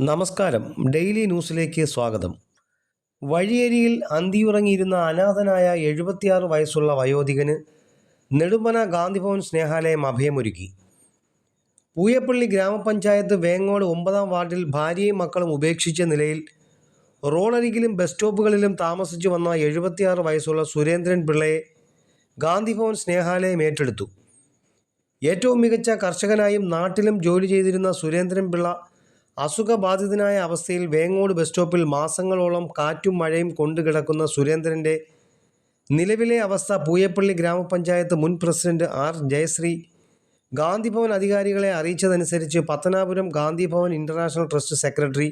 നമസ്കാരം. ഡെയിലി ന്യൂസിലേക്ക് സ്വാഗതം. വഴിയരികിൽ അന്തിയുറങ്ങിയിരുന്ന അനാഥനായ 76 വയസ്സുള്ള വയോധികന് നെടുമ്പന ഗാന്ധിഭവൻ സ്നേഹാലയം അഭയമൊരുക്കി. പൂയപ്പള്ളി ഗ്രാമപഞ്ചായത്ത് വേങ്ങോട് 9-ാം വാർഡിൽ ഭാര്യയും മക്കളും ഉപേക്ഷിച്ച നിലയിൽ റോഡരികിലും ബസ് സ്റ്റോപ്പുകളിലും താമസിച്ചു വന്ന 76 വയസ്സുള്ള സുരേന്ദ്രൻ പിള്ളയെ ഗാന്ധിഭവൻ സ്നേഹാലയം ഏറ്റെടുത്തു. ഏറ്റവും മികച്ച കർഷകനായും നാട്ടിലും ജോലി ചെയ്തിരുന്ന സുരേന്ദ്രൻ പിള്ള അസുഖബാധിതനായ അവസ്ഥയിൽ വേങ്ങോട് ബസ് സ്റ്റോപ്പിൽ മാസങ്ങളോളം കാറ്റും മഴയും കൊണ്ടുകിടക്കുന്ന സുരേന്ദ്രൻ്റെ നിലവിലെ അവസ്ഥ പൂയപ്പള്ളി ഗ്രാമപഞ്ചായത്ത് മുൻ പ്രസിഡന്റ് ആർ ജയശ്രീ ഗാന്ധിഭവൻ അധികാരികളെ അറിയിച്ചതനുസരിച്ച് Pathanapuram Gandhibhavan international trust secretary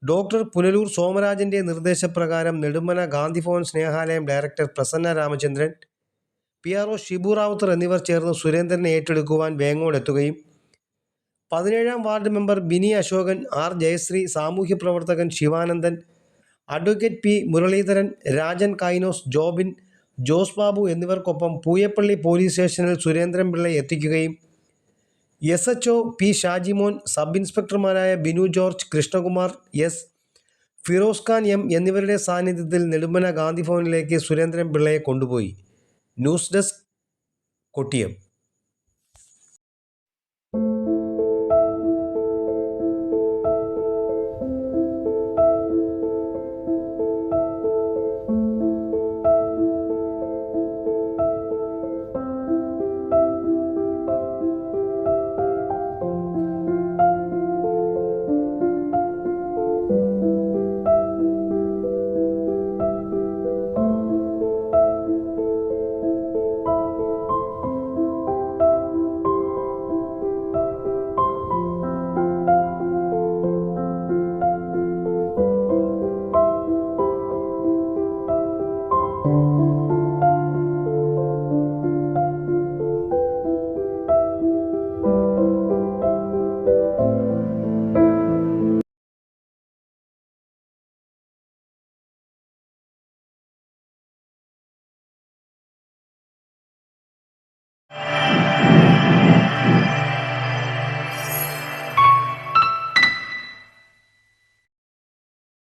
doctor Punalur സോമരാജൻ്റെ നിർദ്ദേശപ്രകാരം നെടുമ്പന ഗാന്ധിഭവൻ സ്നേഹാലയം ഡയറക്ടർ പ്രസന്ന രാമചന്ദ്രൻ, PRO ഷിബു റാവുത്തർ എന്നിവർ ചേർന്ന് സുരേന്ദ്രനെ ഏറ്റെടുക്കുവാൻ വേങ്ങോട് എത്തുകയും 17-ാം ward member Bini Ashokan, R Jayasree, സാമൂഹ്യ പ്രവർത്തകൻ ശിവാനന്ദൻ, അഡ്വക്കേറ്റ് പി മുരളീധരൻ, രാജൻ കൈനോസ്, ജോബിൻ, ജോസ് ബാബു എന്നിവർക്കൊപ്പം പൂയപ്പള്ളി പോലീസ് സ്റ്റേഷനിൽ സുരേന്ദ്രൻ പിള്ളയെ എത്തിക്കുകയും SHO പി ഷാജിമോൻ, സബ് ഇൻസ്പെക്ടർമാരായ Binu George, Krishnakumar S, Firoz Khan M എന്നിവരുടെ സാന്നിധ്യത്തിൽ നെടുമ്പന ഗാന്ധിഭവനിലേക്ക് സുരേന്ദ്രൻ പിള്ളയെ കൊണ്ടുപോയി. News desk, Kottiyam.